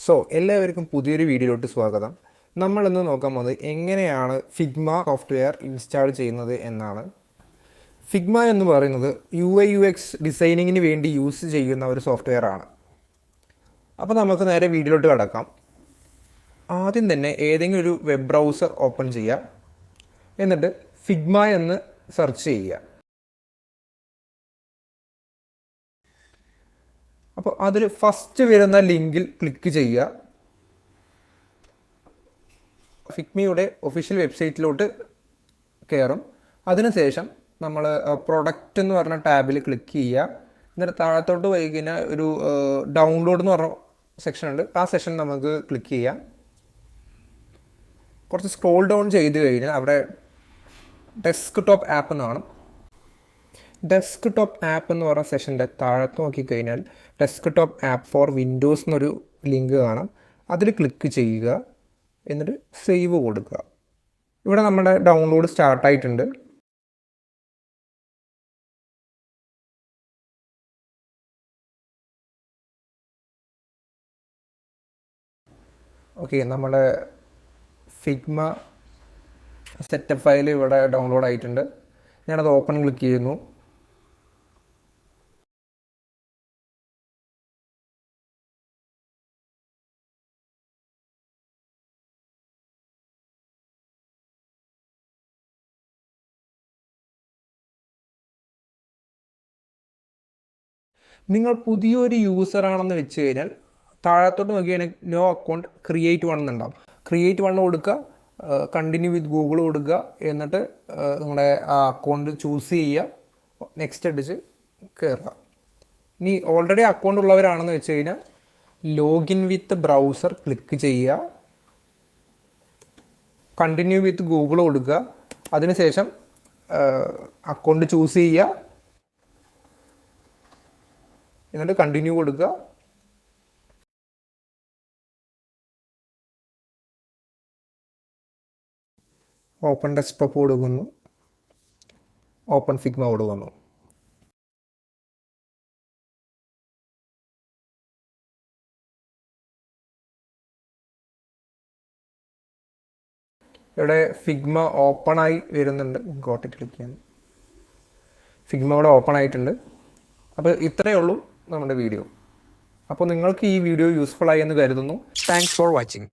എല്ലാവർക്കും പുതിയൊരു വീഡിയോയിലോട്ട് സ്വാഗതം. നമ്മളിന്ന് നോക്കാൻ പോകുന്നത് എങ്ങനെയാണ് ഫിഗ്മ സോഫ്റ്റ്വെയർ ഇൻസ്റ്റാൾ ചെയ്യുന്നത് എന്നാണ്. ഫിഗ്മ എന്ന് പറയുന്നത് UI/UX ഡിസൈനിങ്ങിന് വേണ്ടി യൂസ് ചെയ്യുന്ന ഒരു സോഫ്റ്റ്വെയർ ആണ്. അപ്പോൾ നമുക്ക് നേരെ വീഡിയോയിലോട്ട് കടക്കാം. ആദ്യം തന്നെ ഏതെങ്കിലും ഒരു വെബ് ബ്രൗസർ ഓപ്പൺ ചെയ്യുക, എന്നിട്ട് ഫിഗ്മ എന്ന് സെർച്ച് ചെയ്യുക. അപ്പോൾ അതിൽ ഫസ്റ്റ് വരുന്ന ലിങ്കിൽ ക്ലിക്ക് ചെയ്യുക. ഫിഗ്മയുടെ ഒഫീഷ്യൽ വെബ്സൈറ്റിലോട്ട് കയറും. അതിനുശേഷം നമ്മൾ പ്രൊഡക്റ്റ് എന്ന് പറഞ്ഞ ടാബിൽ ക്ലിക്ക് ചെയ്യുക. എന്നിട്ട് താഴത്തോട്ട് പോയി കഴിഞ്ഞാൽ ഒരു ഡൗൺലോഡ് എന്ന് പറഞ്ഞ സെക്ഷൻ ഉണ്ട്. ആ സെക്ഷൻ നമുക്ക് ക്ലിക്ക് ചെയ്യാം. കുറച്ച് സ്ക്രോൾ ഡൗൺ ചെയ്ത് കഴിഞ്ഞാൽ അവിടെ ഡെസ്ക്ടോപ്പ് ആപ്പ് എന്ന് കാണും. ഡെസ്ക്ടോപ്പ് ആപ്പ് എന്ന് പറഞ്ഞ സെഷൻ്റെ താഴത്ത് നോക്കിക്കഴിഞ്ഞാൽ ഡെസ്ക്ടോപ്പ് ആപ്പ് ഫോർ വിൻഡോസ് എന്നൊരു ലിങ്ക് കാണാം. അതിൽ ക്ലിക്ക് ചെയ്യുക, എന്നിട്ട് സേവ് കൊടുക്കുക. ഇവിടെ നമ്മുടെ ഡൗൺലോഡ് സ്റ്റാർട്ടായിട്ടുണ്ട്. ഓക്കെ, നമ്മുടെ ഫിഗ്മ സെറ്റപ്പ് ഫയൽ ഇവിടെ ഡൗൺലോഡ് ആയിട്ടുണ്ട്. ഞാനത് ഓപ്പൺ ക്ലിക്ക് ചെയ്യുന്നു. നിങ്ങൾ പുതിയൊരു യൂസറാണെന്ന് വെച്ച് കഴിഞ്ഞാൽ താഴത്തോട്ട് നോക്കി കഴിഞ്ഞാൽ നോ അക്കൗണ്ട് ക്രിയേറ്റ് വൺ എന്നുണ്ടാവും. ക്രിയേറ്റ് വൺ കൊടുക്കുക, കണ്ടിന്യൂ വിത്ത് ഗൂഗിൾ കൊടുക്കുക, എന്നിട്ട് നിങ്ങളുടെ ആ അക്കൗണ്ട് ചൂസ് ചെയ്യുക, നെക്സ്റ്റ് അടിച്ച് കയറുക. ഇനി ഓൾറെഡി അക്കൗണ്ട് ഉള്ളവരാണെന്ന് വെച്ച് കഴിഞ്ഞാൽ ലോഗിൻ വിത്ത് ബ്രൗസർ ക്ലിക്ക് ചെയ്യുക, കണ്ടിന്യൂ വിത്ത് ഗൂഗിൾ കൊടുക്കുക, അതിനുശേഷം അക്കൗണ്ട് ചൂസ് ചെയ്യുക, എന്നിട്ട് കണ്ടിന്യൂ കൊടുക്കുക. ഓപ്പൺ ഡെസ്ക്ടോപ്പ് കൊടുക്കുന്നു, ഓപ്പൺ ഫിഗ്മ കൊടുക്കുന്നു. ഇവിടെ ഫിഗ്മ ഓപ്പണായി വരുന്നുണ്ട്. ഗോട്ടിട്ട് ക്ലിക്ക് ചെയ്യാൻ ഫിഗ്മ ഇവിടെ ഓപ്പൺ ആയിട്ടുണ്ട്. അപ്പോൾ ഇത്രയേ ഉള്ളൂ നമ്മുടെ വീഡിയോ. അപ്പോൾ നിങ്ങൾക്ക് ഈ വീഡിയോ യൂസ്ഫുൾ ആയി എന്ന് കരുതുന്നു. Thanks for watching.